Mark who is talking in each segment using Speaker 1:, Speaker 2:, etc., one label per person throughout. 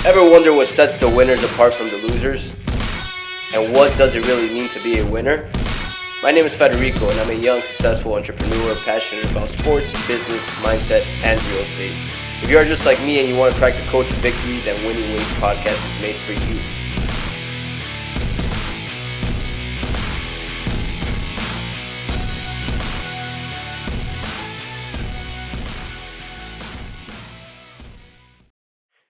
Speaker 1: Ever wonder what sets the winners apart from the losers? And what does it really mean to be a winner? My name is Federico, and I'm a young, successful entrepreneur passionate about sports, business, mindset, and real estate. If you are just like me and you want to crack the code to victory, then Winning Ways podcast is made for you.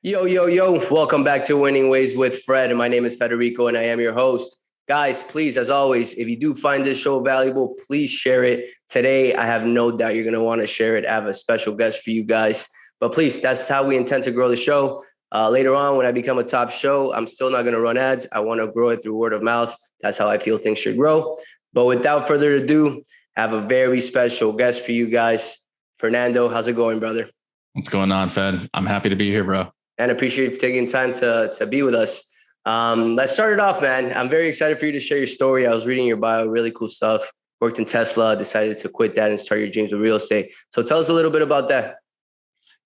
Speaker 1: Yo, welcome back to Winning Ways with Fred. My name is Federico and I am your host. Guys, please, as always, if you do find this show valuable, please share it. Today, I have no doubt you're going to want to share it. I have a special guest for you guys. But please, that's how we intend to grow the show. Later on, when I become a top show, I'm still not going to run ads. I want to grow it through word of mouth. That's how I feel things should grow. But without further ado, I have a very special guest for you guys. Fernando, how's it going, brother?
Speaker 2: What's going on, Fed? I'm happy to be here, bro.
Speaker 1: And appreciate you taking time to be with us. Let's start it off, man. I'm very excited for you to share your story. I was reading your bio, really cool stuff. Worked in Tesla, decided to quit that and start your dreams with real estate. So tell us a little bit about that.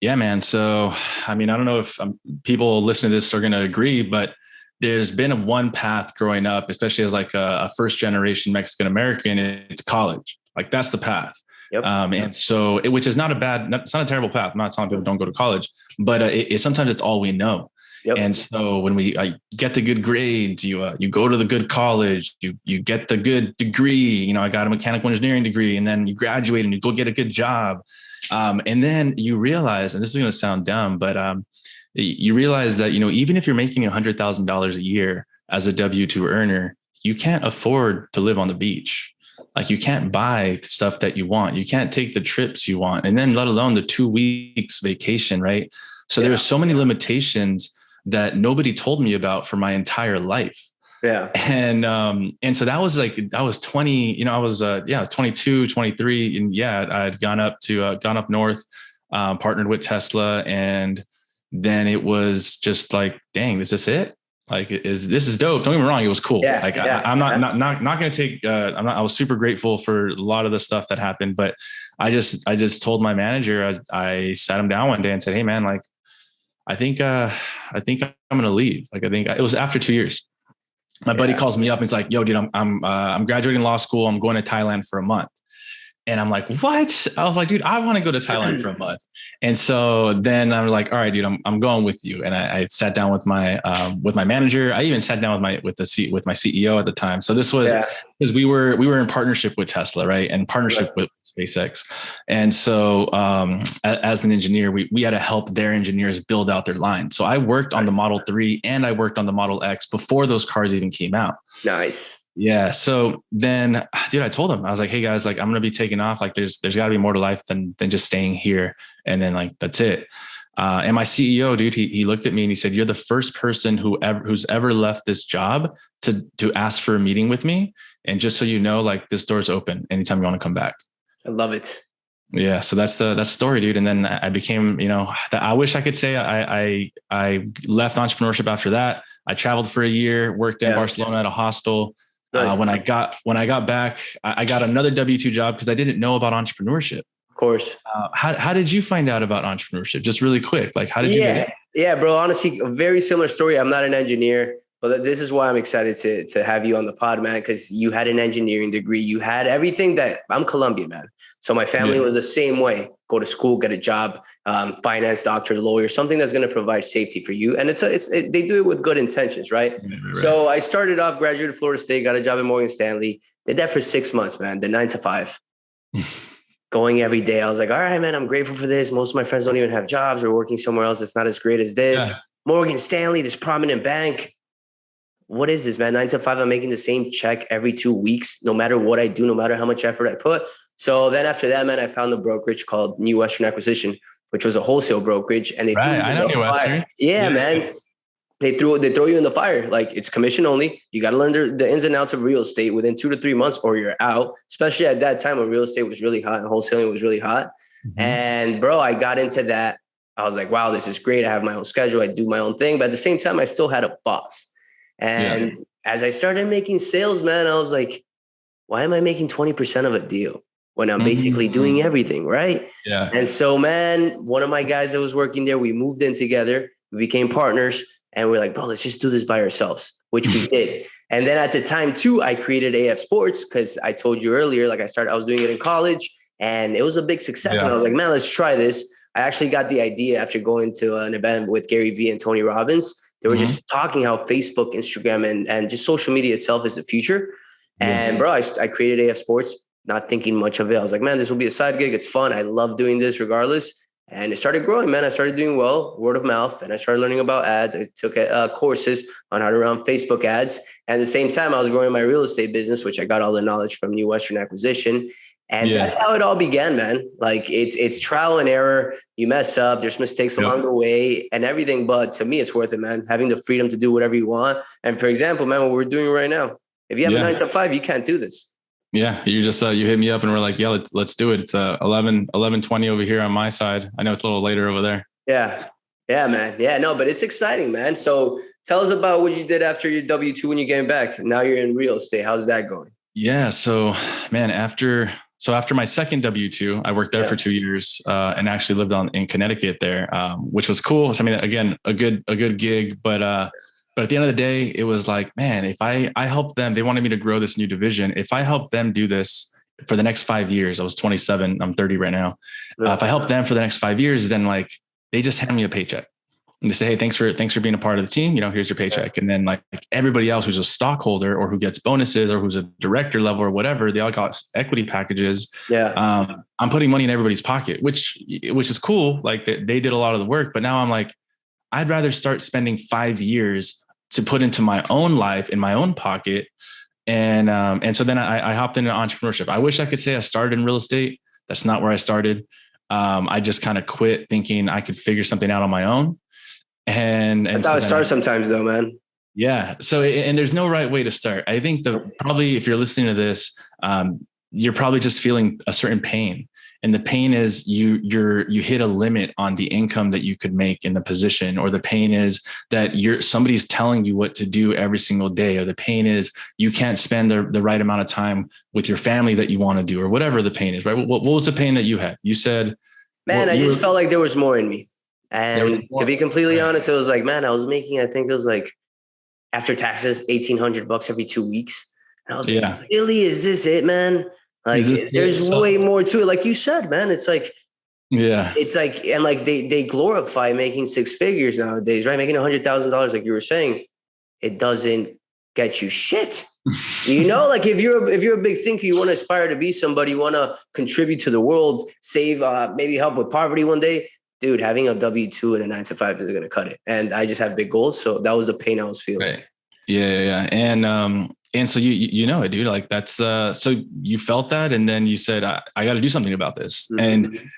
Speaker 2: Yeah, man. So, I don't know if people listening to this are going to agree, but there's been one path growing up, especially as like a first generation Mexican-American, it's college. Like that's the path.
Speaker 1: Yep.
Speaker 2: And so, which is it's not a terrible path. I'm not telling people don't go to college, but sometimes it's all we know. Yep. And so when we get the good grades, you go to the good college, you get the good degree. I got a mechanical engineering degree, and then you graduate and you go get a good job. And then you realize, and this is going to sound dumb, but you realize that, even if you're making $100,000 a year as a W-2 earner, you can't afford to live on the beach. Like you can't buy stuff that you want. You can't take the trips you want. And then let alone the 2 weeks vacation, right? So there are so many limitations that nobody told me about for my entire life.
Speaker 1: Yeah.
Speaker 2: And so that was I was 20, I was 22, 23. And I'd gone up north, partnered with Tesla. And then it was just like, dang, is this it? Like, this is dope. Don't get me wrong. It was cool.
Speaker 1: Yeah,
Speaker 2: I'm not going to take, I was super grateful for a lot of the stuff that happened, but I just told my manager, I sat him down one day and said, hey man, like, I think I'm going to leave. Like, I think it was after 2 years. My buddy calls me up and it's like, yo, dude, I'm graduating law school. I'm going to Thailand for a month. And I'm like, what? I was like, dude, I want to go to Thailand for a month. And so then I'm like, all right, dude, I'm going with you. And I sat down with my manager. I even sat down with my CEO at the time. So this was because we were in partnership with Tesla, right? And partnership with SpaceX. And so as an engineer, we had to help their engineers build out their line. So I worked on the Model 3 and I worked on the Model X before those cars even came out.
Speaker 1: Nice.
Speaker 2: Yeah. So then, dude, I told him, I was like, hey guys, like, I'm going to be taking off. Like there's gotta be more to life than just staying here. And then like, that's it. And my CEO, dude, he looked at me and he said, you're the first person who's ever left this job to ask for a meeting with me. And just so you know, like this door's open anytime you want to come back.
Speaker 1: I love it.
Speaker 2: Yeah. So that's the story, dude. And then I became, I wish I could say I left entrepreneurship after that. I traveled for a year, worked in Barcelona at a hostel. Nice. When I got back, I got another W-2 job because I didn't know about entrepreneurship.
Speaker 1: Of course.
Speaker 2: How did you find out about entrepreneurship? Just really quick. Like, how did you get it?
Speaker 1: Yeah, bro. Honestly, a very similar story. I'm not an engineer, but this is why I'm excited to have you on the pod, man, because you had an engineering degree. You had everything that I'm Colombian, man. So my family was the same way. Go to school, get a job, finance, doctor, lawyer, something that's going to provide safety for you. And they do it with good intentions, right? Right. So I started off, graduated Florida State, got a job at Morgan Stanley. Did that for 6 months, man. The 9 to 5. Going every day. I was like, all right, man, I'm grateful for this. Most of my friends don't even have jobs or working somewhere else that's not as great as this. Yeah. Morgan Stanley, this prominent bank. What is this, man? 9 to 5, I'm making the same check every 2 weeks, no matter what I do, no matter how much effort I put. So then after that, man, I found a brokerage called New Western Acquisition, which was a wholesale brokerage. And
Speaker 2: I know New Western.
Speaker 1: Yeah, man. They throw you in the fire. Like, it's commission only. You got to learn the ins and outs of real estate within 2 to 3 months or you're out, especially at that time when real estate was really hot and wholesaling was really hot. Mm-hmm. And bro, I got into that. I was like, wow, this is great. I have my own schedule. I do my own thing. But at the same time, I still had a boss. And as I started making sales, man, I was like, why am I making 20% of a deal when I'm basically doing everything, right?
Speaker 2: Yeah.
Speaker 1: And so, man, one of my guys that was working there, we moved in together. We became partners, and we're like, bro, let's just do this by ourselves, which we did. And then at the time too, I created AF Sports because I told you earlier, like I was doing it in college, and it was a big success. And I was like, man, let's try this. I actually got the idea after going to an event with Gary Vee and Tony Robbins. They were just talking how Facebook, Instagram, and just social media itself is the future. And bro, I created AF Sports, not thinking much of it. I was like, man, this will be a side gig. It's fun. I love doing this regardless. And it started growing, man. I started doing well, word of mouth, and I started learning about ads. I took courses on how to run Facebook ads. And at the same time, I was growing my real estate business, which I got all the knowledge from New Western Acquisition. And that's how it all began, man. Like it's trial and error. You mess up, there's mistakes along the way and everything. But to me, it's worth it, man. Having the freedom to do whatever you want. And for example, man, what we're doing right now, if you have a 9 to 5, you can't do this.
Speaker 2: Yeah. You just, you hit me up and we're like, yeah, let's do it. It's 11:20 over here on my side. I know it's a little later over there.
Speaker 1: Yeah. Yeah, man. Yeah, no, but it's exciting, man. So tell us about what you did after your W-2 when you came back. Now you're in real estate. How's that going?
Speaker 2: Yeah. So man, after my second W-2, I worked there for 2 years and actually lived in Connecticut there, which was cool. So, I mean, again, a good gig, but at the end of the day, it was like, man, if I helped them, they wanted me to grow this new division. If I help them do this for the next 5 years, I was 27, I'm 30 right now. If I help them for the next 5 years, then like they just hand me a paycheck. And they say, hey, thanks for being a part of the team. Here's your paycheck. And then like everybody else who's a stockholder or who gets bonuses or who's a director level or whatever, they all got equity packages. Yeah. I'm putting money in everybody's pocket, which is cool. Like they did a lot of the work, but now I'm like, I'd rather start spending 5 years to put into my own life in my own pocket. And so then I hopped into entrepreneurship. I wish I could say I started in real estate. That's not where I started. I just kind of quit thinking I could figure something out on my own. And
Speaker 1: that's how it starts sometimes though, man.
Speaker 2: Yeah. So, and there's no right way to start. I think probably if you're listening to this, you're probably just feeling a certain pain. And the pain is you hit a limit on the income that you could make in the position, or the pain is that somebody's telling you what to do every single day, or the pain is you can't spend the right amount of time with your family that you want to do, or whatever the pain is, right? What was the pain that you had? You said,
Speaker 1: man, I just felt like there was more in me. And to be completely honest, it was like, man, I was making, I think it was like after taxes, $1,800 every 2 weeks. And I was like, really, is this it, man? Like there's way more to it. Like you said, man, it's like, it's like, and like they glorify making 6 figures nowadays, right? Making $100,000, like you were saying, it doesn't get you shit. Like if you're a big thinker, you want to aspire to be somebody, you want to contribute to the world, save, maybe help with poverty one day, dude, having a W-2 and a 9 to 5 isn't going to cut it. And I just have big goals. So that was the pain I was feeling.
Speaker 2: Right. Yeah. And so you know it, dude, like that's, so you felt that. And then you said, I got to do something about this. Mm-hmm. And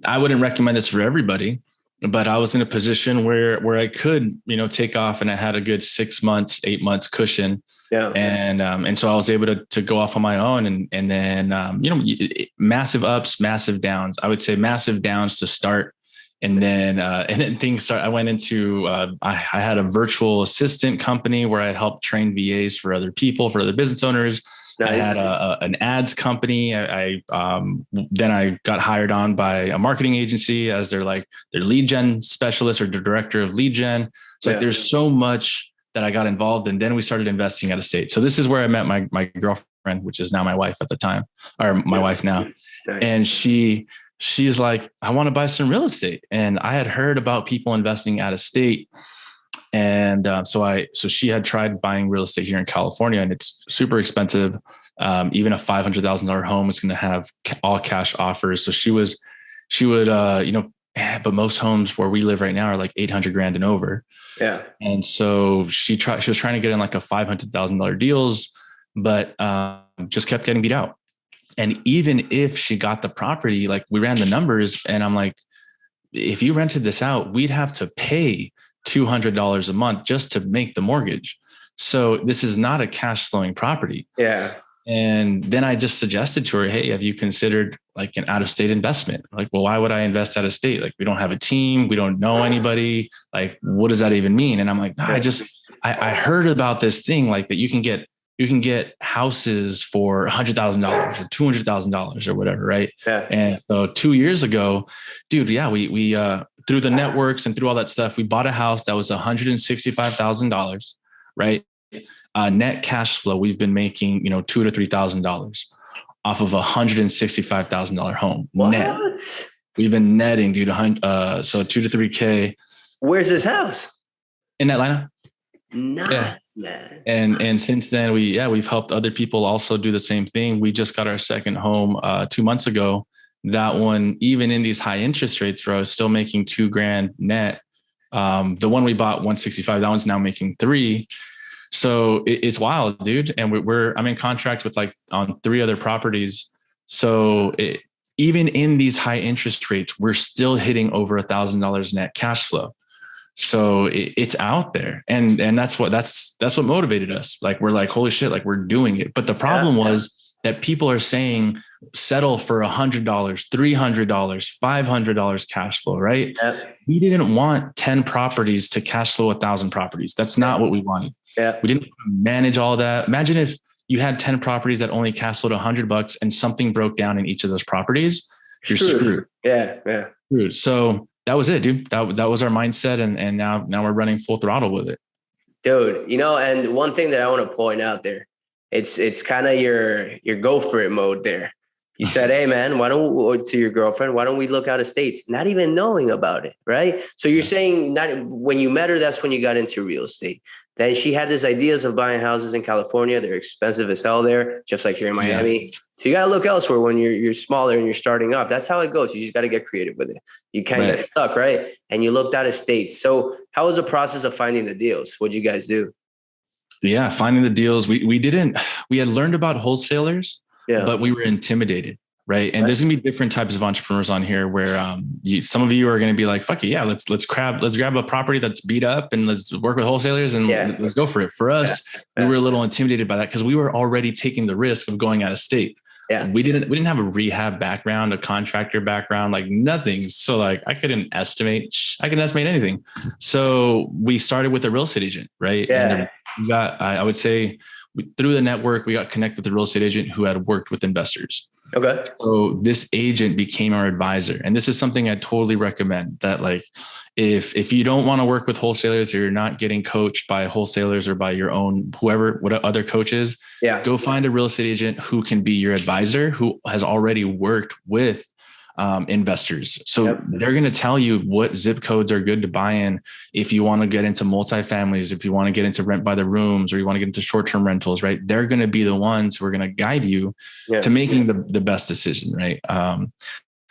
Speaker 2: I wouldn't recommend this for everybody, but I was in a position where I could, take off, and I had a good 6 months, 8 months cushion. Yeah. And so I was able to go off on my own and then, massive ups, massive downs. I would say massive downs to start. And then things started. I went into, I had a virtual assistant company where I helped train VAs for other people, for other business owners. Nice. I had an ads company. Then I got hired on by a marketing agency as their lead gen specialist or the director of lead gen. So like there's so much that I got involved in. Then we started investing out of state. So this is where I met my girlfriend, which is now my wife at the time, or my wife now. Nice. And she's like, I want to buy some real estate. And I had heard about people investing out of state. And so she had tried buying real estate here in California, and it's super expensive. Even a $500,000 home is going to have all cash offers. So she would, but most homes where we live right now are like 800 grand and over. Yeah. And so she was trying to get in like a $500,000 deals, but just kept getting beat out. And even if she got the property, like we ran the numbers, and I'm like, if you rented this out, we'd have to pay $200 a month just to make the mortgage. So this is not a cash flowing property. Yeah. And then I just suggested to her, hey, have you considered like an out of state investment? Like, well, why would I invest out of state? Like, we don't have a team. We don't know anybody. Like, what does that even mean? And I'm like, no, I heard about this thing, like that you can get houses for $100,000 or $200,000 or whatever. Right. Yeah. And so 2 years ago, dude, we through the networks and through all that stuff, we bought a house that was $165,000, right? Net cash flow, we've been making, $2,000 to $3,000 off of $165,000 home.
Speaker 1: What?
Speaker 2: Net. We've been netting, dude. So 2 to 3K.
Speaker 1: Where's this house?
Speaker 2: In Atlanta.
Speaker 1: Nice, man.
Speaker 2: And since then we've helped other people also do the same thing. We just got our second home 2 months ago. That one, even in these high interest rates, bro, is still making $2,000 net. The one we bought 165, that one's now making $3,000. So it's wild, dude. And I'm in contract with on 3 other properties. So even in these high interest rates, we're still hitting over $1,000 net cash flow. So it's out there. And that's what motivated us. We're like, holy shit, we're doing it. But the problem was that people are saying, settle for $100, $300, $500 cash flow, right? Yep. We didn't want 10 properties to cash flow 1,000 properties. That's not what we wanted. Yeah. We didn't manage all that. Imagine if you had 10 properties that only cash flowed $100 and something broke down in each of those properties. You're screwed.
Speaker 1: Yeah.
Speaker 2: Screwed. So that was it, dude. That was our mindset. And now we're running full throttle with it.
Speaker 1: Dude, and one thing that I want to point out there, it's kind of your go for it mode there. You said, hey man, to your girlfriend, why don't we look out of states? Not even knowing about it. Right. So you're saying when you met her, that's when you got into real estate. Then she had these ideas of buying houses in California. They're expensive as hell there, just like here in Miami. Yeah. So you got to look elsewhere when you're smaller and you're starting up. That's how it goes. You just got to get creative with it. You can't get stuck, right? And you looked out of states. So how was the process of finding the deals? What'd you guys do?
Speaker 2: Yeah, finding the deals. We had learned about wholesalers, but we were intimidated. Right. And there's gonna be different types of entrepreneurs on here where some of you are going to be like, fuck it. Yeah. Let's grab a property that's beat up and let's work with wholesalers and let's go for it. For us, we were a little intimidated by that because we were already taking the risk of going out of state. Yeah. We didn't have a rehab background, a contractor background, nothing. So I couldn't estimate anything. So we started with a real estate agent. Right. Yeah. And we got, I would say through the network, we got connected with a real estate agent who had worked with investors. Okay. So this agent became our advisor. And this is something I totally recommend that if you don't want to work with wholesalers or you're not getting coached by wholesalers or by your own, what other coaches, go find a real estate agent who can be your advisor, who has already worked with investors. So they're going to tell you what zip codes are good to buy in. If you want to get into multifamilies, if you want to get into rent by the rooms, or you want to get into short-term rentals, right? They're going to be the ones who are going to guide you to making the best decision. Right.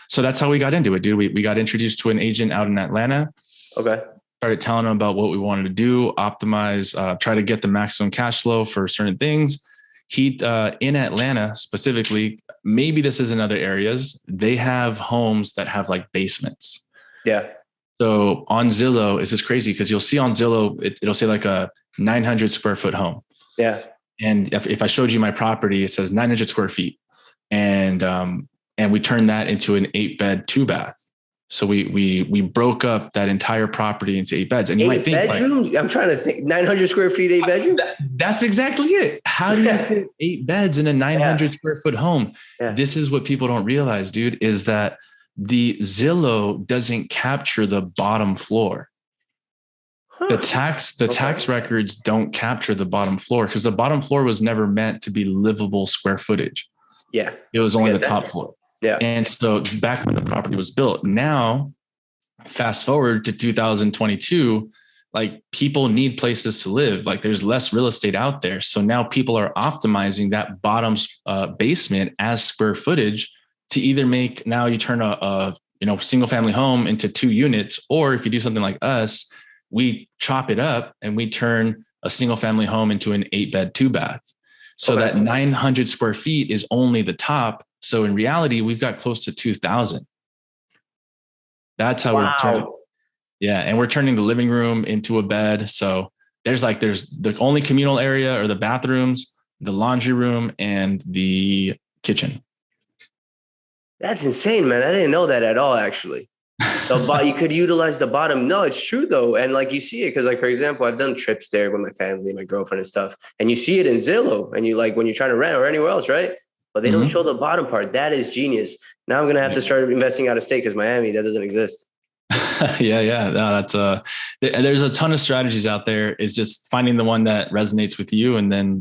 Speaker 2: So that's how we got into it, dude. We got introduced to an agent out in Atlanta. Okay. Started telling them about what we wanted to do, optimize, try to get the maximum cash flow for certain things. He in Atlanta specifically, maybe this is in other areas, they have homes that have basements. Yeah. So on Zillow, it's just crazy because you'll see on Zillow, it'll say a 900 square foot home. Yeah. And if I showed you my property, it says 900 square feet. And we turned that into an 8-bed, 2-bath. So we broke up that entire property into 8 beds. And you might think
Speaker 1: bedrooms? I'm trying to think 900 square feet, 8 bedrooms.
Speaker 2: That's exactly it. How do you fit 8 beds in a 900 square foot home? Yeah. This is what people don't realize, dude, is that the Zillow doesn't capture the bottom floor. Huh. The tax records don't capture the bottom floor because the bottom floor was never meant to be livable square footage. Yeah. It was only the top floor. Yeah. And so back when the property was built, now fast forward to 2022, people need places to live. There's less real estate out there. So now people are optimizing that bottom basement as square footage to either make, now you turn a single family home into 2 units, or if you do something like us, we chop it up and we turn a single family home into an 8-bed, 2-bath. So that 900 square feet is only the top. So in reality, we've got close to 2,000. That's how we're turning. Yeah. And we're turning the living room into a bed. So there's the only communal area or the bathrooms, the laundry room, and the kitchen.
Speaker 1: That's insane, man. I didn't know that at all, actually. You could utilize the bottom. No, it's true though. And you see it because for example, I've done trips there with my family, my girlfriend and stuff. And you see it in Zillow and you when you're trying to rent or anywhere else, right? But they don't show the bottom part. That is genius. Now I'm going to have to start investing out of state because Miami, that doesn't exist.
Speaker 2: Yeah. No, that's there's a ton of strategies out there. It's just finding the one that resonates with you and then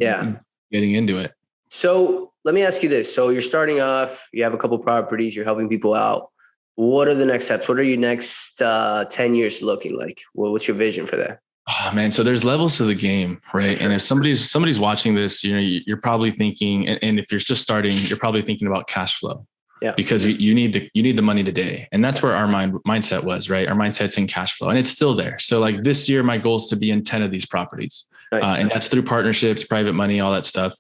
Speaker 2: getting into it.
Speaker 1: So let me ask you this. So you're starting off, you have a couple properties, you're helping people out. What are the next steps? What are your next 10 years looking like? What's your vision for that?
Speaker 2: Oh man, so there's levels to the game, right? Sure. And if somebody's watching this, you're probably thinking, and if you're just starting, you're probably thinking about cash flow. Yeah. Because you need the money today. And that's where our mindset was, right? Our mindset's in cash flow and it's still there. So like this year, my goal is to be in 10 of these properties. Nice. And that's through partnerships, private money, all that stuff.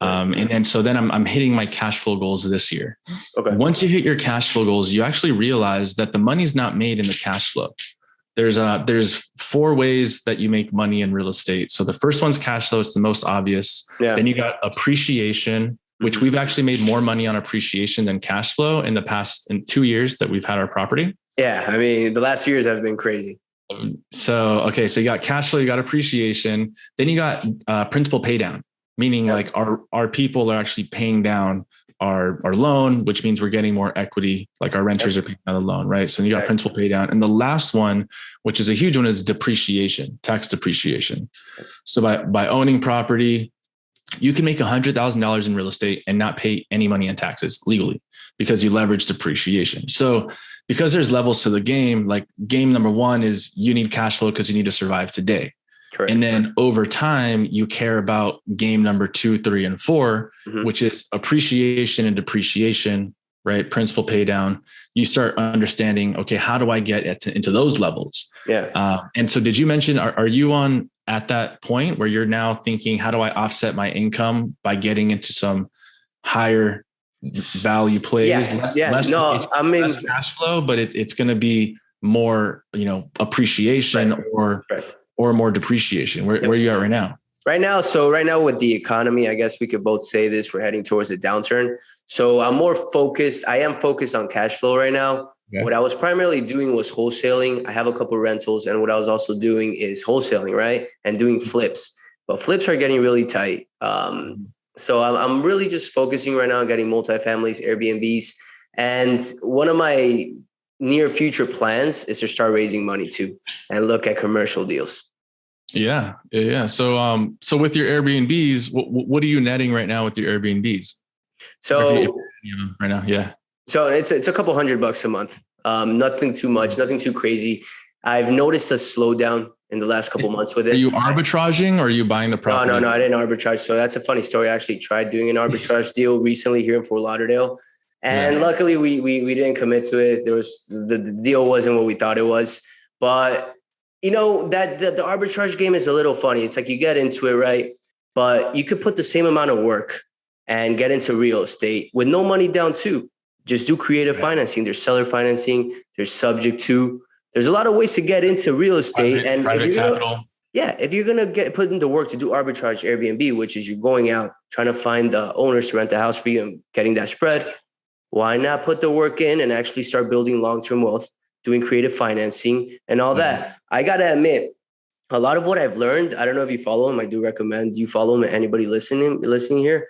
Speaker 2: And so then I'm hitting my cash flow goals this year. Okay. Once you hit your cash flow goals, you actually realize that the money's not made in the cash flow. There's 4 ways that you make money in real estate. So the first one's cash flow. It's the most obvious. Yeah. Then you got appreciation, which we've actually made more money on appreciation than cash flow in 2 years that we've had our property.
Speaker 1: Yeah. I mean, the last years have been crazy.
Speaker 2: So you got cash flow, you got appreciation, then you got principal pay down, meaning like our people are actually paying down our loan, which means we're getting more equity, like our renters are paying down the loan, right? So you got principal pay down. And the last one, which is a huge one, is depreciation, tax depreciation. So by owning property, you can make $100,000 in real estate and not pay any money in taxes legally because you leverage depreciation. So because there's levels to the game, like game number 1 is you need cash flow because you need to survive today. Correct. And then over time, you care about game number 2, 3, and 4, which is appreciation and depreciation, right? Principal pay down. You start understanding, okay, how do I get into those levels? Yeah. And so did you mention, are you at that point where you're now thinking, how do I offset my income by getting into some higher value plays? Less cash flow, but it's going to be more, appreciation or more depreciation. Where are you at right now?
Speaker 1: Right now with the economy, I guess we could both say this, we're heading towards a downturn. So I am focused on cash flow right now. Okay. What I was primarily doing was wholesaling. I have a couple of rentals, and what I was also doing is wholesaling, right? And doing flips. But flips are getting really tight. So I'm really just focusing right now on getting multifamilies, Airbnbs. And one of my near future plans is to start raising money too and look at commercial deals.
Speaker 2: Yeah. So with your Airbnbs, what are you netting right now with your Airbnbs?
Speaker 1: So
Speaker 2: right now, yeah.
Speaker 1: So it's a couple $100 a month. Nothing too much, nothing too crazy. I've noticed a slowdown in the last couple months with it.
Speaker 2: Are you arbitraging or are you buying the property?
Speaker 1: No, I didn't arbitrage. So that's a funny story. I actually tried doing an arbitrage deal recently here in Fort Lauderdale. And luckily we didn't commit to it. The deal wasn't what we thought it was. But that the arbitrage game is a little funny. It's like you get into it, right? But you could put the same amount of work and get into real estate with no money down too. Just do creative financing. There's seller financing. There's subject to. There's a lot of ways to get into real estate and
Speaker 2: private capital.
Speaker 1: If you're gonna put in the work to do arbitrage Airbnb, which is you're going out trying to find the owners to rent the house for you and getting that spread, why not put the work in and actually start building long-term wealth, doing creative financing and all that? I gotta admit, a lot of what I've learned, I don't know if you follow him. I do recommend you follow him. Anybody listening here,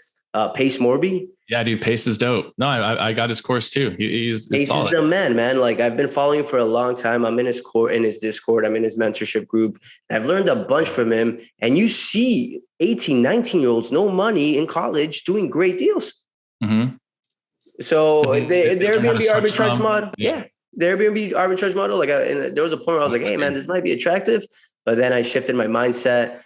Speaker 1: Pace Morby.
Speaker 2: Yeah, dude, Pace is dope. No, I got his course too. Pace
Speaker 1: is the man. Like I've been following him for a long time. I'm in his Discord. I'm in his mentorship group. I've learned a bunch from him. And you see 18, 19-year-olds, no money in college doing great deals. Mm-hmm. So the Airbnb arbitrage model. Yeah. The Airbnb arbitrage model. Like there was a point where I was like, hey man, this might be attractive. But then I shifted my mindset.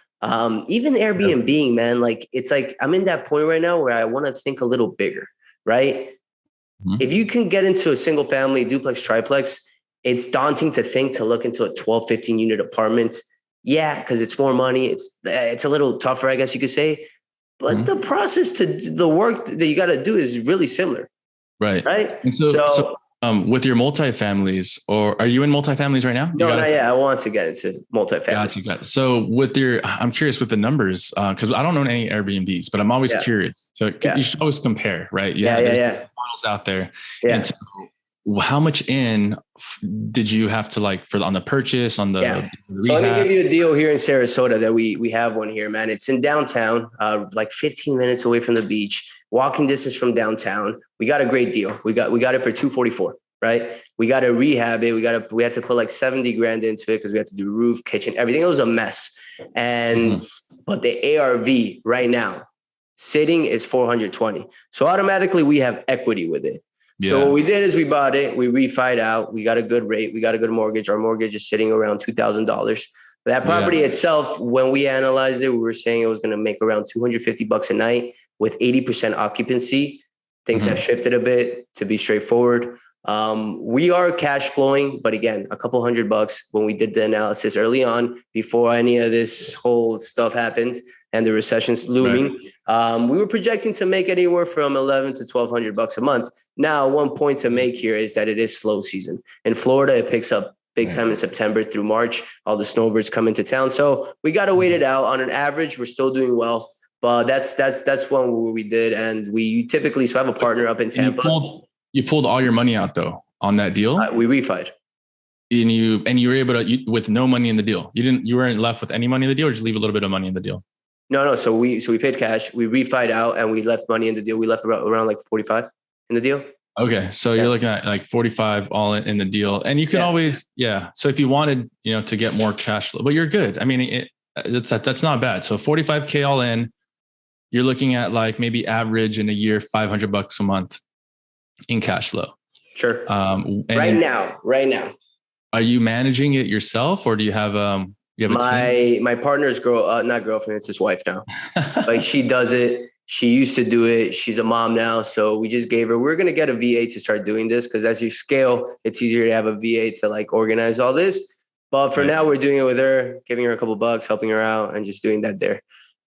Speaker 1: Even Airbnb, man, like it's like I'm in that point right now where I want to think a little bigger, right? Mm-hmm. If you can get into a single family duplex, triplex, it's daunting to look into a 12, 15 unit apartment. Yeah, because it's more money. It's a little tougher, I guess you could say. But the process the work that you got to do is really similar.
Speaker 2: Right.
Speaker 1: Right.
Speaker 2: And so with your multifamilies, or are you in multifamilies right now?
Speaker 1: No, not yet. I want to get into multifamily.
Speaker 2: Got it. So I'm curious with the numbers, because I don't own any Airbnbs, but I'm always curious. So you should always compare, right?
Speaker 1: Yeah.
Speaker 2: Models out there. Yeah. And so how much did you have to on the purchase, on the rehab?
Speaker 1: So let me give you a deal here in Sarasota that we have one here, man. It's in downtown, like 15 minutes away from the beach, walking distance from downtown. We got a great deal. We got it for $244, right? We got to rehab it. We had to put like 70 grand into it because we had to do roof, kitchen, everything. It was a mess. And, but the ARV right now sitting is 420. So automatically we have equity with it. Yeah. So what we did is we bought it, we refied out, we got a good rate, we got a good mortgage. Our mortgage is sitting around $2,000. That property itself, when we analyzed it, we were saying it was going to make around $250 a night with 80% occupancy. Things have shifted a bit, to be straightforward. We are cash flowing, but again, a couple $100 when we did the analysis early on before any of this whole stuff happened and the recession's looming. Right. We were projecting to make anywhere from $1,100 to $1,200 a month. Now, one point to make here is that it is slow season. In Florida, it picks up big time in September through March. All the snowbirds come into town. So we got to wait it out. On an average, we're still doing well. But that's one where we did. And we typically, so I have a partner up in Tampa.
Speaker 2: You pulled all your money out though on that deal?
Speaker 1: We refied.
Speaker 2: And you were able to, with no money in the deal. You weren't left with any money in the deal, or did you leave a little bit of money in the deal?
Speaker 1: No. So we paid cash, we refied out, and we left money in the deal. We left around like 45 in the deal. Okay.
Speaker 2: So you're looking at like 45 all in the deal, and you can always, So if you wanted, to get more cash flow, but you're good. I mean, that's not bad. So 45K all in, you're looking at like maybe average in a year, $500 a month in cash flow.
Speaker 1: Sure. Right now.
Speaker 2: Are you managing it yourself, or do you have a team?
Speaker 1: My partner's not girlfriend, it's his wife now. Like she does it. She used to do it. She's a mom now. So we just gave her, we're going to get a VA to start doing this. Cause as you scale, it's easier to have a VA to like organize all this. But for now we're doing it with her, giving her a couple bucks, helping her out, and just doing that there.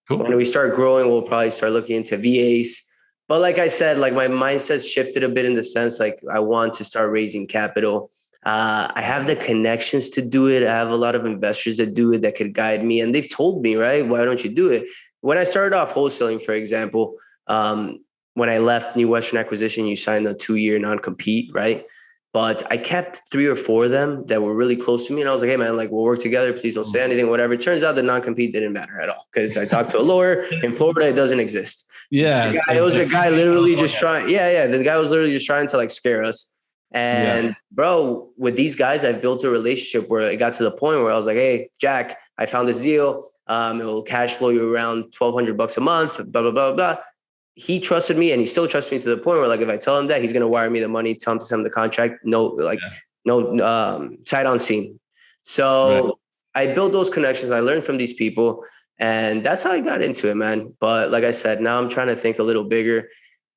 Speaker 1: Cool. When we start growing, we'll probably start looking into VAs. But like I said, like my mindset's shifted a bit in the sense, like I want to start raising capital. I have the connections to do it. I have a lot of investors that do it, that could guide me. And they've told me, right, why don't you do it? When I started off wholesaling, for example, when I left New Western Acquisition, you signed a 2-year non-compete, right? But I kept 3 or 4 of them that were really close to me. And I was like, hey, man, like we'll work together. Please don't say anything, whatever. It turns out the non-compete didn't matter at all because I talked to a lawyer. In Florida, it doesn't exist. Yeah. It was a guy literally just trying. Yeah. The guy was literally just trying to like scare us. And bro, with these guys, I've built a relationship where it got to the point where I was like, hey, Jack, I found this deal. It will cash flow you around $1,200 a month, blah, blah, blah, blah. He trusted me, and he still trusts me to the point where like, if I tell him that, he's going to wire me the money, tell him to send the contract. No sight unseen. So I built those connections. I learned from these people, and that's how I got into it, man. But like I said, now I'm trying to think a little bigger.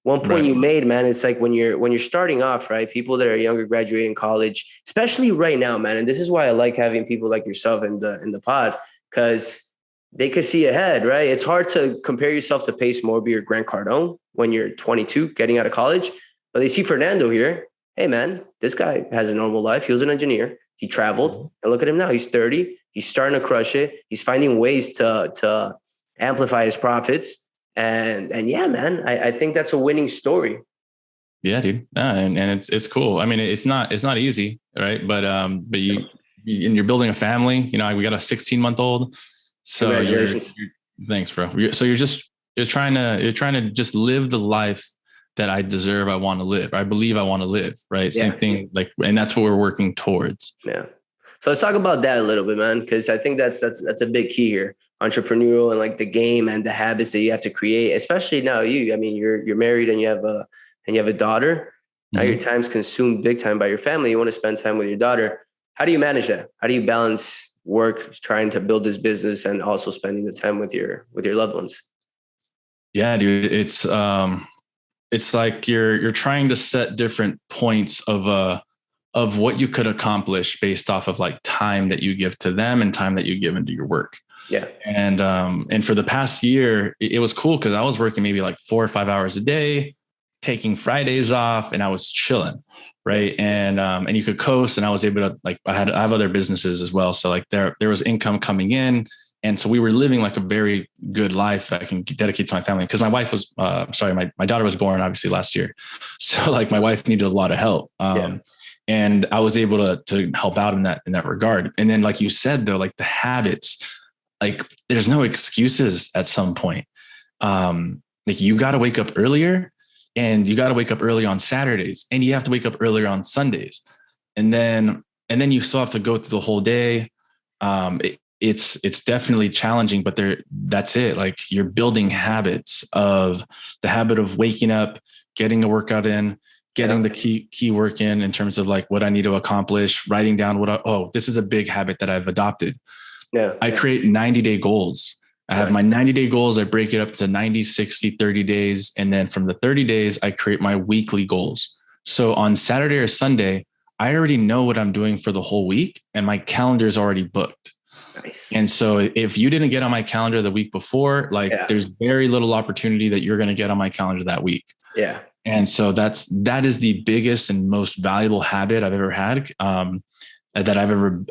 Speaker 1: One point you made, man, it's like when you're starting off, right? People that are younger, graduating college, especially right now, man. And this is why I like having people like yourself in the pod, because they could see ahead, right? It's hard to compare yourself to Pace Morby or Grant Cardone when you're 22, getting out of college. But they see Fernando here. Hey, man, this guy has a normal life. He was an engineer. He traveled. And look at him now. He's 30. He's starting to crush it. He's finding ways to amplify his profits. And yeah, man, I think that's a winning story.
Speaker 2: Yeah, dude. And it's cool. I mean, it's not easy, right? But you're building a family. We got a 16-month-old. So thanks, bro. So you're trying to just live the life that I deserve. I want to live. I believe I want to live. Right. Same thing. Like, and that's what we're working towards.
Speaker 1: Yeah. So let's talk about that a little bit, man. Cause I think that's a big key here. Entrepreneurial and like the game and the habits that you have to create, especially now you're married and you have a daughter. Now your time's consumed big time by your family. You want to spend time with your daughter. How do you manage that? How do you balance work, trying to build this business, and also spending the time with your loved ones?
Speaker 2: Yeah, dude, it's like you're trying to set different points of what you could accomplish based off of like time that you give to them and time that you give into your work.
Speaker 1: Yeah.
Speaker 2: And for the past year, it was cool because I was working maybe like 4 or 5 hours a day, taking Fridays off, and I was chilling. Right. And you could coast, and I was able to I have other businesses as well. So like there was income coming in. And so we were living like a very good life that I can dedicate to my family. Cause my wife was, my daughter was born obviously last year. So like my wife needed a lot of help. And I was able to help out in that regard. And then, like you said, though, like the habits, like there's no excuses at some point. Like you got to wake up earlier. and you got to wake up early on Saturdays, and you have to wake up earlier on Sundays. And then you still have to go through the whole day. It's definitely challenging, but that's it. Like, you're building habits of the habit of waking up, getting a workout in, getting the key work in terms of like what I need to accomplish, writing down this is a big habit that I've adopted. Yeah. I create 90-day goals. I have my 90-day goals. I break it up to 90, 60, 30 days. And then from the 30 days, I create my weekly goals. So on Saturday or Sunday, I already know what I'm doing for the whole week, and my calendar is already booked. Nice. And so if you didn't get on my calendar the week before, there's very little opportunity that you're going to get on my calendar that week. Yeah. And so that is the biggest and most valuable habit I've ever had, that I've ever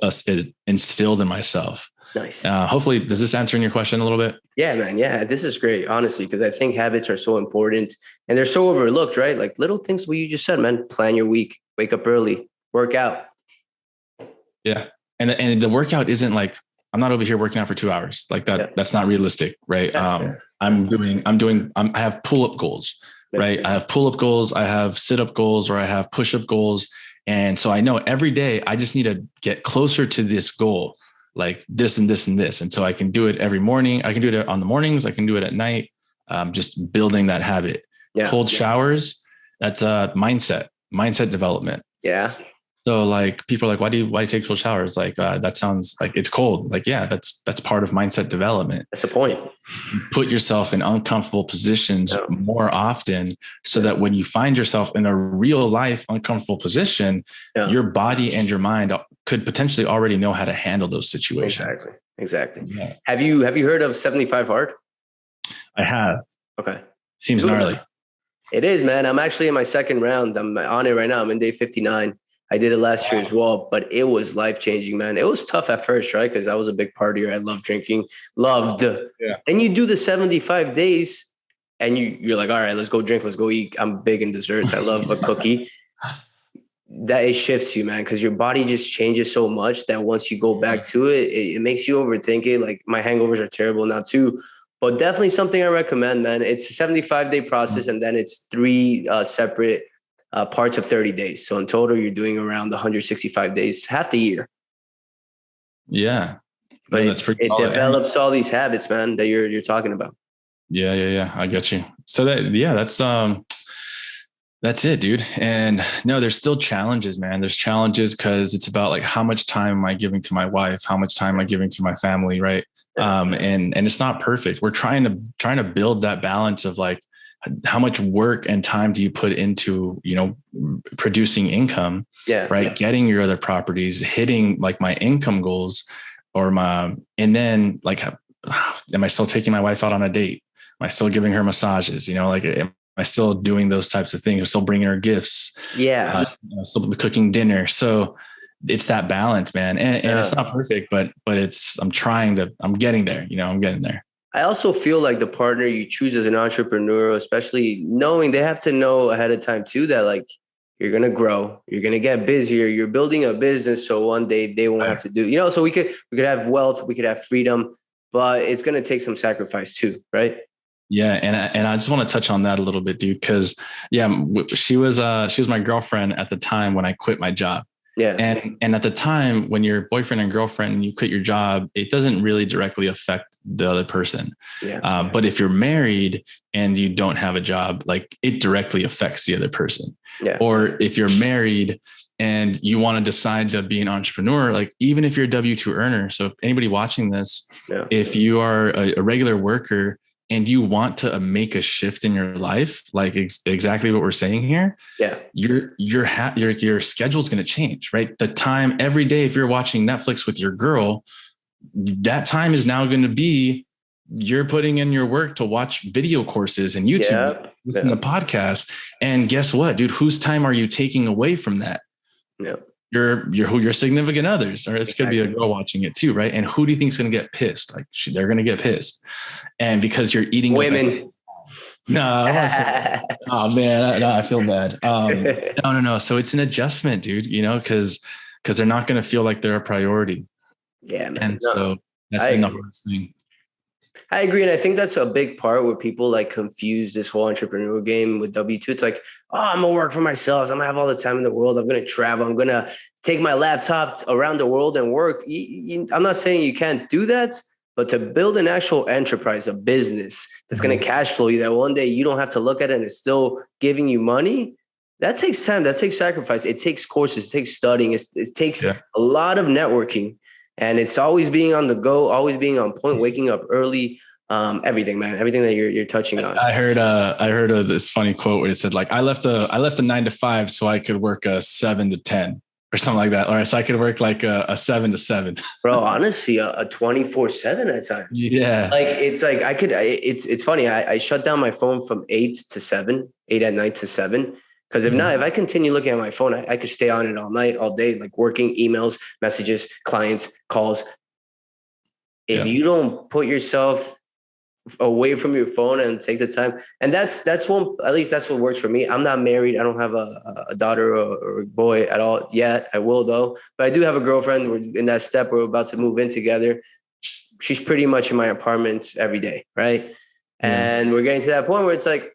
Speaker 2: instilled in myself. Nice. Hopefully, does this answer your question a little bit? Yeah, man. Yeah, this is great, honestly, because I think habits are so important and they're so overlooked, right? Like little things what you just said, man. Plan your week, wake up early, work out. Yeah. And the workout isn't like, I'm not over here working out for 2 hours like that. Yeah. That's not realistic. Right. Yeah. I have pull-up goals, right? I have pull-up goals. I have sit-up goals, or I have push-up goals. And so I know every day I just need to get closer to this goal, like this and this and this. And so I can do it every morning. I can do it on the mornings. I can do it at night. Just building that habit. Yeah. Cold showers. That's a mindset development. Yeah. So like people are like, why do you take cold showers? Like, that sounds like it's cold. Like, yeah, that's part of mindset development. That's the point. You put yourself in uncomfortable positions more often, so that when you find yourself in a real life uncomfortable position, your body and your mind could potentially already know how to handle those situations. Exactly. Yeah. Have you heard of 75 Hard? I have. Okay. Seems gnarly. It is, man. I'm actually in my second round. I'm on it right now. I'm in day 59. I did it last year as well, but it was life-changing, man. It was tough at first, right? Because I was a big partier. I loved drinking, Yeah. And you do the 75 days and you're like, all right, let's go drink. Let's go eat. I'm big in desserts. I love a cookie. That it shifts you, man, because your body just changes so much that once you go back to it, it makes you overthink it. Like my hangovers are terrible now too, but definitely something I recommend, man. It's a 75-day process, and then it's 3 separate parts of 30 days. So in total, you're doing around 165 days, half the year. Yeah. But that's pretty it develops all these habits, man, that you're talking about. Yeah. I get you. So that's it, dude. And no, there's still challenges, man. There's challenges because it's about like, how much time am I giving to my wife? How much time am I giving to my family? Right. And it's not perfect. We're trying to build that balance of like, how much work and time do you put into, producing income, right? Getting your other properties, hitting like my income goals and then like, am I still taking my wife out on a date? Am I still giving her massages? Am I still doing those types of things? I'm still bringing her gifts. Yeah. Still cooking dinner. So it's that balance, man. And it's not perfect, but I'm getting there, I'm getting there. I also feel like the partner you choose as an entrepreneur, especially knowing they have to know ahead of time too, that like you're going to grow, you're going to get busier, you're building a business. So one day they won't have to do, so we could have wealth, we could have freedom, but it's going to take some sacrifice too. Right. Yeah. And I just want to touch on that a little bit, dude. Cause she was my girlfriend at the time when I quit my job. Yeah. And at the time when you're boyfriend and girlfriend and you quit your job, it doesn't really directly affect the other person. Yeah. But if you're married and you don't have a job, like it directly affects the other person. Yeah. Or if you're married and you want to decide to be an entrepreneur, like even if you're a W-2 earner. So if anybody watching this, if you are a regular worker and you want to make a shift in your life, like exactly what we're saying here, your schedule is going to change, right? The time every day, if you're watching Netflix with your girl, that time is now going to be, you're putting in your work to watch video courses and YouTube, listen to podcasts. And guess what, dude, whose time are you taking away from that? Yeah. Your significant others, or it could be a girl watching it too, right? And who do you think is going to get pissed? Like they're going to get pissed, and because you're eating women. No, oh man, I feel bad. No. So it's an adjustment, dude. Because they're not going to feel like they're a priority. Yeah, man. And so that's been the hardest thing.
Speaker 1: I agree. And I think that's a big part where people like confuse this whole entrepreneurial game with W-2. It's like, oh, I'm gonna work for myself. I'm gonna have all the time in the world. I'm gonna travel. I'm gonna take my laptop around the world and work. I'm not saying you can't do that, but to build an actual enterprise, a business that's gonna cash flow you, that one day you don't have to look at it and it's still giving you money. That takes time. That takes sacrifice. It takes courses. It takes studying. It takes a lot of networking. And it's always being on the go, always being on point, waking up early, everything, man, everything that you're touching on.
Speaker 2: I heard of this funny quote where it said like, I left a 9 to 5 so I could work a 7 to 10 or something like that. Or so I could work like a 7 to 7.
Speaker 1: Bro, honestly, a 24/7 at times.
Speaker 2: Yeah.
Speaker 1: Like, it's like, it's funny. I shut down my phone from 8 at night to 7. Because if not, if I continue looking at my phone, I could stay on it all night, all day, like working, emails, messages, clients, calls. If you don't put yourself away from your phone and take the time, and that's one, at least that's what works for me. I'm not married. I don't have a daughter or a boy at all yet. I will though, but I do have a girlfriend. We're in that step. We're about to move in together. She's pretty much in my apartment every day, right? And we're getting to that point where it's like,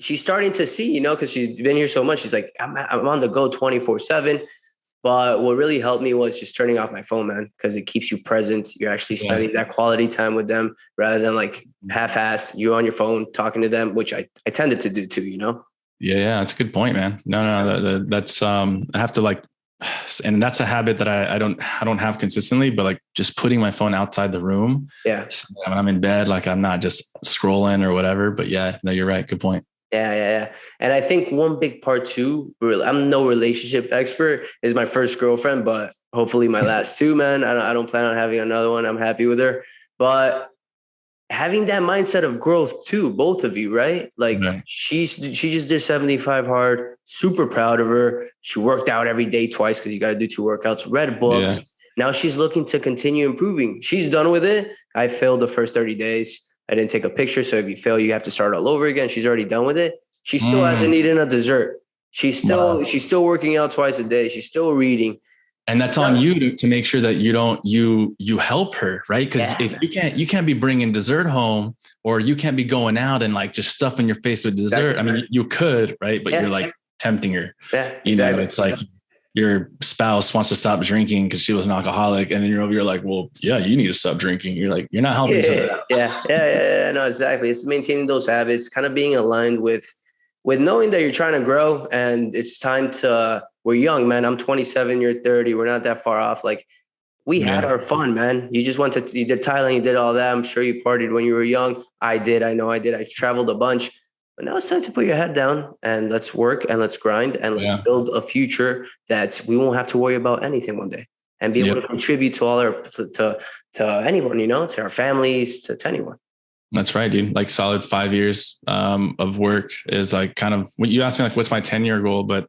Speaker 1: she's starting to see, because she's been here so much. She's like, I'm on the go 24/7. But what really helped me was just turning off my phone, man, because it keeps you present. You're actually spending that quality time with them rather than like half-assed. You're on your phone talking to them, which I tended to do too,
Speaker 2: Yeah, that's a good point, man. No, that's I have to like, and that's a habit that I don't have consistently, but like just putting my phone outside the room.
Speaker 1: Yeah.
Speaker 2: So when I'm in bed, like I'm not just scrolling or whatever. But yeah, no, you're right. Good point.
Speaker 1: Yeah. And I think one big part too, I'm no relationship expert, is my first girlfriend, but hopefully my last two, man. I don't plan on having another one. I'm happy with her. But having that mindset of growth too, both of you, right? Like she just did 75 hard, super proud of her. She worked out every day twice because you got to do 2 workouts, read books. Yeah. Now she's looking to continue improving. She's done with it. I failed the first 30 days. I didn't take a picture. So if you fail, you have to start all over again. She's already done with it. She still hasn't eaten a dessert. She's still working out twice a day. She's still reading.
Speaker 2: And that's on you to make sure that you help her, right? Because if you can't be bringing dessert home, or you can't be going out and like just stuffing your face with dessert. I mean, you could, right? But you're like tempting her.
Speaker 1: Yeah, exactly.
Speaker 2: It's like your spouse wants to stop drinking because she was an alcoholic, and then you're over here like, well, yeah, you need to stop drinking. You're like, you're not helping each other out.
Speaker 1: Yeah. No, exactly. It's maintaining those habits, kind of being aligned with knowing that you're trying to grow, and it's time to. We're young, man. I'm 27. You're 30. We're not that far off. Like, we had our fun, man. You just you did Thailand. You did all that. I'm sure you partied when you were young. I did. I know I did. I traveled a bunch. But now it's time to put your head down and let's work and let's grind and let's build a future that we won't have to worry about anything one day, and be able to contribute to all to anyone, to our families, to anyone.
Speaker 2: That's right, dude. Like solid 5 years of work is like kind of when you asked me like, what's my 10-year goal? But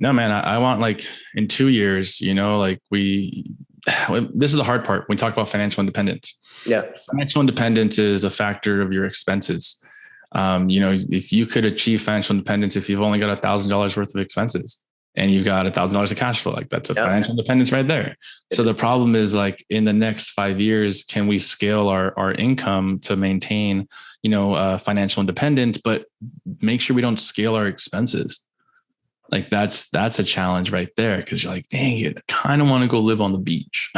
Speaker 2: no, man, I want like in 2 years, like this is the hard part. When we talk about financial independence. Yeah. Financial independence is a factor of your expenses. If you could achieve financial independence, if you've only got $1,000 worth of expenses and you've got $1,000 of cash flow, like that's a financial independence right there. So the problem is like in the next 5 years, can we scale our income to maintain, financial independence, but make sure we don't scale our expenses? Like that's a challenge right there. Cause you're like, dang it, I kind of want to go live on the beach.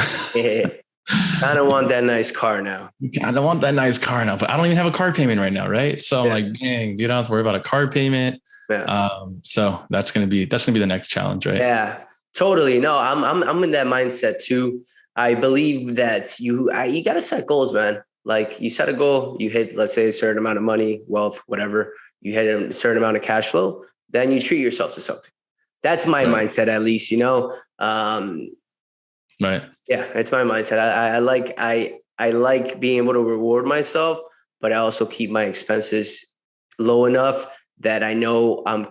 Speaker 1: I don't want that nice car now.
Speaker 2: I don't want that nice car now, but I don't even have a car payment right now. Right. So I'm like, dang, you don't have to worry about a car payment. Yeah. So that's going to be the next challenge. Right.
Speaker 1: Yeah, totally. No, I'm in that mindset too. I believe that you got to set goals, man. Like you set a goal, you hit, let's say a certain amount of money, wealth, whatever, you hit a certain amount of cash flow, then you treat yourself to something. That's my mindset, at least,
Speaker 2: Right.
Speaker 1: Yeah, it's my mindset. I like being able to reward myself, but I also keep my expenses low enough that I know I'm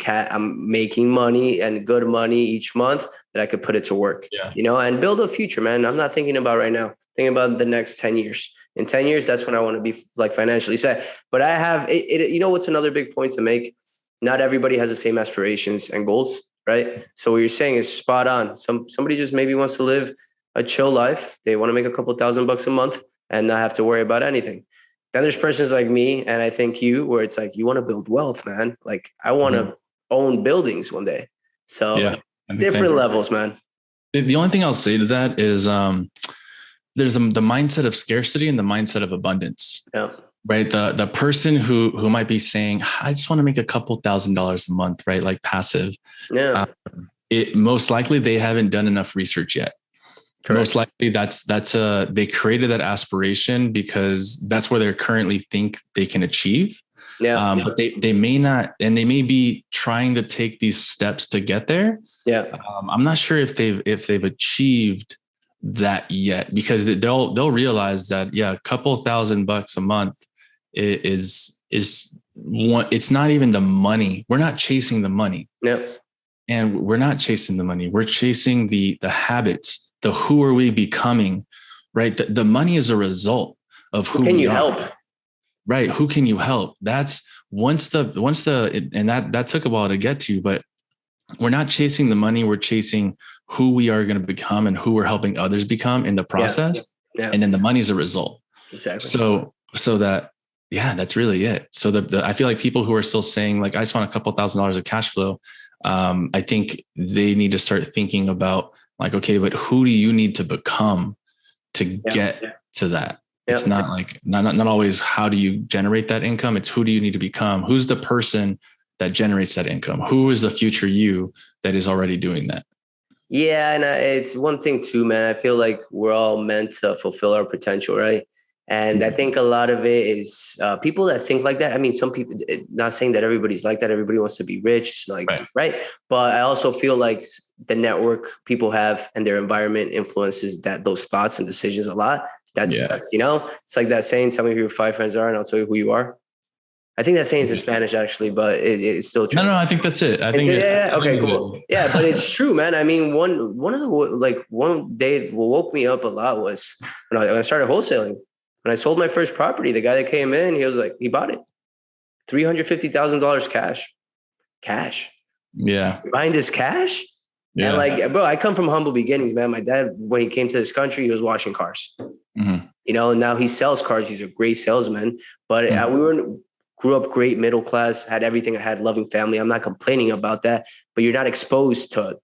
Speaker 1: making money and good money each month that I could put it to work. Yeah. And build a future, man. I'm not thinking about right now. Thinking about the next 10 years. In 10 years, that's when I want to be like financially set. But I have it. What's another big point to make? Not everybody has the same aspirations and goals, right? So what you're saying is spot on. Somebody just maybe wants to live a chill life. They want to make a couple $1,000 a month. and not have to worry about anything. Then there's persons like me, and I think you, where it's like, you want to build wealth, man. Like I want to own buildings one day. So different levels, man.
Speaker 2: The only thing I'll say to that is there's the mindset of scarcity and the mindset of abundance.
Speaker 1: Yeah.
Speaker 2: Right. The person who might be saying, I just want to make a couple $1,000s a month, right? Like passive.
Speaker 1: Yeah.
Speaker 2: It most likely they haven't done enough research yet. Correct. Most likely they created that aspiration because that's where they currently think they can achieve.
Speaker 1: Yeah.
Speaker 2: But they may not, and they may be trying to take these steps to get there.
Speaker 1: Yeah.
Speaker 2: I'm not sure if they've achieved that yet, because they'll realize that, a couple $1,000 a month is one. It's not even the money. We're not chasing the money.
Speaker 1: Yep.
Speaker 2: And we're not chasing the money. We're chasing the habits. The who are we becoming, right? The money is a result of who
Speaker 1: can you
Speaker 2: are.
Speaker 1: Help?
Speaker 2: Right. Who can you help? That's once and that took a while to get to, but we're not chasing the money. We're chasing who we are going to become and who we're helping others become in the process.
Speaker 1: Yeah.
Speaker 2: And then the money is a result.
Speaker 1: Exactly.
Speaker 2: So that, that's really it. So I feel like people who are still saying like, I just want a couple $1,000s of cash flow. I think they need to start thinking about like, okay, but who do you need to become to get to that? It's not like, not always how do you generate that income? It's who do you need to become? Who's the person that generates that income? Who is the future you that is already doing that?
Speaker 1: Yeah. And it's one thing too, man. I feel like we're all meant to fulfill our potential, right? And I think a lot of it is people that think like that. I mean, some people, not saying that everybody's like that. Everybody wants to be rich, like, right? But I also feel like the network people have and their environment influences those thoughts and decisions a lot. That's, it's like that saying, tell me who your 5 friends are and I'll tell you who you are. I think that saying is in Spanish actually, but it's still true.
Speaker 2: No, I think that's it.
Speaker 1: Okay, cool. Yeah, but it's true, man. I mean, one day what woke me up a lot was when I started wholesaling. When I sold my first property, the guy that came in, he was like, he bought it. $350,000 cash. Yeah. You're buying this cash? Yeah. And like, bro, I come from humble beginnings, man. My dad, when he came to this country, he was washing cars. Mm-hmm. Now he sells cars. He's a great salesman. But grew up great, middle class, had everything. I had loving family. I'm not complaining about that. But you're not exposed to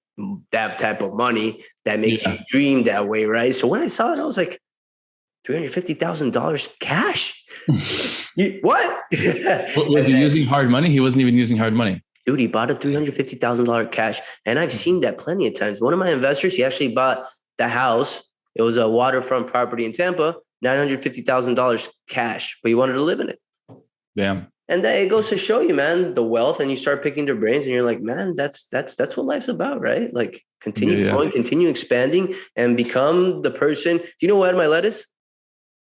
Speaker 1: that type of money that makes you dream that way, right? So when I saw it, I was like, $350,000 cash? What?
Speaker 2: Was he using hard money? He wasn't even using hard money.
Speaker 1: Dude, he bought a $350,000 cash. And I've seen that plenty of times. One of my investors, he actually bought the house. It was a waterfront property in Tampa, $950,000 cash, but he wanted to live in it.
Speaker 2: Damn.
Speaker 1: And that it goes to show you, man, the wealth, and you start picking their brains and you're like, man, that's what life's about, right? Like continue growing, continue expanding, and become the person. Do you know who Ed Milet is?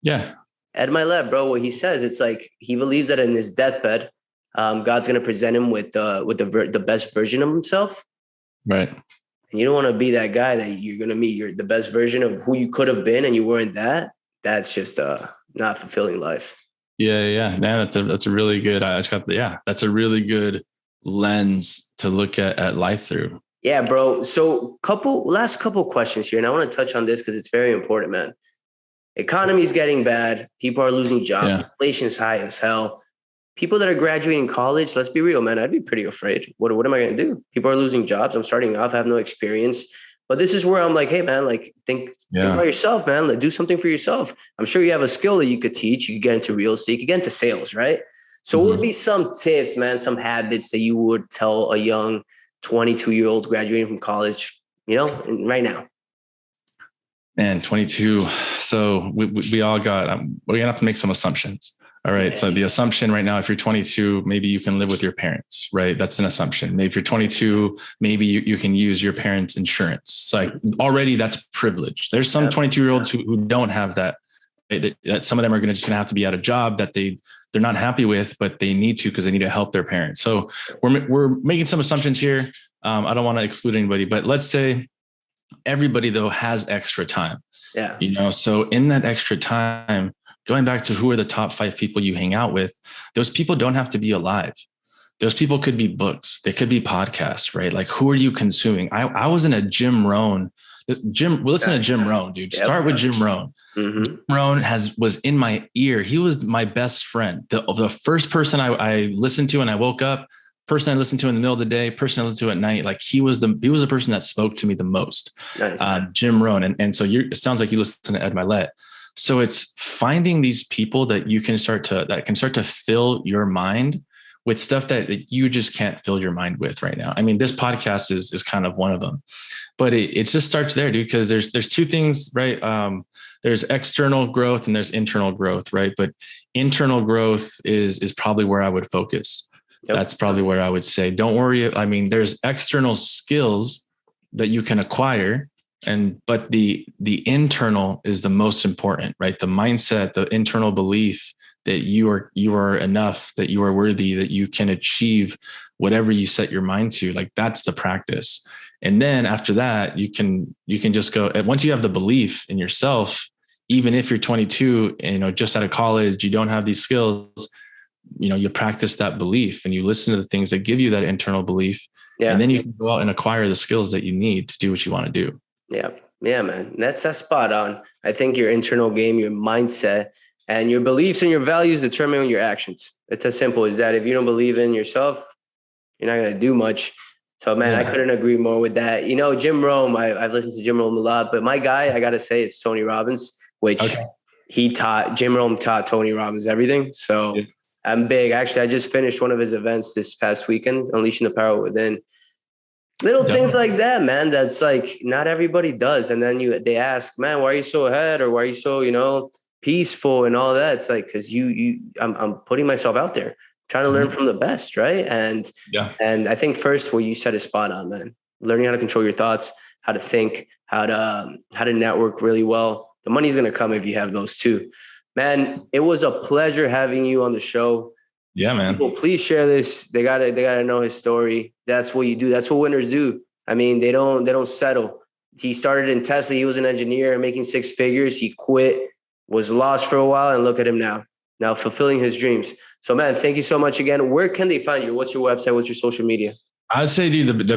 Speaker 2: Yeah.
Speaker 1: Ed Milet, bro, what he says, it's like he believes that in his deathbed, God's going to present him with the best version of himself.
Speaker 2: Right.
Speaker 1: And you don't want to be that guy that you're going to meet. You're the best version of who you could have been and you weren't that. That's just not fulfilling life. Yeah.
Speaker 2: Man, that's a really good, that's a really good lens to look at life through.
Speaker 1: Yeah, bro. So last couple questions here. And I want to touch on this because it's very important, man. Economy is getting bad. People are losing jobs. Yeah. Inflation is high as hell. People that are graduating college, let's be real, man. I'd be pretty afraid. What am I going to do? People are losing jobs. I'm starting off. I have no experience. But this is where I'm like, hey, man, like think about yourself, man. Like, do something for yourself. I'm sure you have a skill that you could teach. You could get into real estate. You could get into sales, right? So what would be some tips, man, some habits that you would tell a young 22-year-old graduating from college, right now?
Speaker 2: Man, 22. So we all got, we're going to have to make some assumptions. All right. So the assumption right now, if you're 22, maybe you can live with your parents, right? That's an assumption. Maybe if you're 22, maybe you can use your parents' insurance. So like already that's privilege. There's some 22-year-olds who don't have that. That some of them are just going to have to be at a job that they're not happy with, but they need to because they need to help their parents. So we're making some assumptions here. I don't want to exclude anybody, but let's say everybody though has extra time. Yeah. So in that extra time, going back to who are the top 5 people you hang out with, those people don't have to be alive. Those people could be books. They could be podcasts, right? Like who are you consuming? I was in a Jim Rohn Listen to Jim Rohn, dude.
Speaker 1: Yep.
Speaker 2: Start with Jim Rohn.
Speaker 1: Mm-hmm.
Speaker 2: Jim Rohn was in my ear. He was my best friend. The first person I listened to when I woke up, person I listened to in the middle of the day, person I listened to at night. Like he was the person that spoke to me the most.
Speaker 1: Nice.
Speaker 2: Jim Rohn. And so it sounds like you listen to Ed Milet. So it's finding these people that can start to fill your mind with stuff that you just can't fill your mind with right now. I mean, this podcast is kind of one of them, but it just starts there, dude, because there's two things, right? There's external growth and there's internal growth, right? But internal growth is probably where I would focus. Yep. That's probably where I would say, don't worry. I mean, there's external skills that you can acquire, but the internal is the most important, right? The mindset, the internal belief that you are enough, that you are worthy, that you can achieve whatever you set your mind to. Like that's the practice. And then after that, you can just go, once you have the belief in yourself, even if you're 22, and, just out of college, you don't have these skills, you practice that belief and you listen to the things that give you that internal belief. Yeah. And then you can go out and acquire the skills that you need to do what you want to do.
Speaker 1: Yeah. Yeah, man. That's spot on. I think your internal game, your mindset, and your beliefs and your values determine your actions. It's as simple as that. If you don't believe in yourself, you're not going to do much. So, man, I couldn't agree more with that. Jim Rohn, I've listened to Jim Rohn a lot, but my guy, I got to say, it's Tony Robbins, which Jim Rohn taught Tony Robbins everything. So I'm big. Actually, I just finished one of his events this past weekend, Unleashing the Power Within. Little things like that, man. That's like not everybody does. And then they ask, man, why are you so ahead? Or why are you so, peaceful and all that? It's like, cause I'm putting myself out there, trying to learn from the best. Right. And I think first what you said is spot on, man. Learning how to control your thoughts, how to think, how to network really well. The money's going to come if you have those too, man. It was a pleasure having you on the show.
Speaker 2: Yeah, man.
Speaker 1: People, please share this. They gotta know his story. That's what you do. That's what winners do. I mean, they don't settle. He started in Tesla. He was an engineer making six figures. He quit, was lost for a while, and look at him now fulfilling his dreams. So, man, thank you so much again. Where can they find you? What's your website? What's your social media?
Speaker 2: I'd say, dude,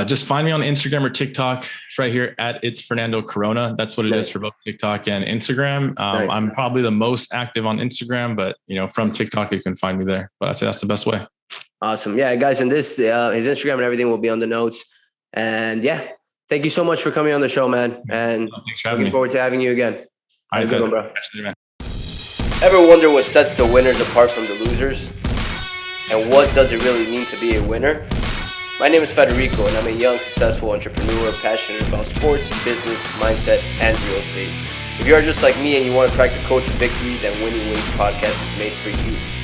Speaker 2: just find me on Instagram or TikTok. It's right here at It's Fernando Corona. That's what it is for both TikTok and Instagram. I'm probably the most active on Instagram, but from TikTok, you can find me there. But I'd say that's the best way. Awesome. Yeah, guys. And this, his Instagram and everything will be on the notes. And thank you so much for coming on the show, man. And looking forward to having you again. Have a good one, bro. Ever wonder what sets the winners apart from the losers? And what does it really mean to be a winner? My name is Federico, and I'm a young, successful entrepreneur passionate about sports, business, mindset, and real estate. If you are just like me and you want to crack the code to victory, then Winning Ways podcast is made for you.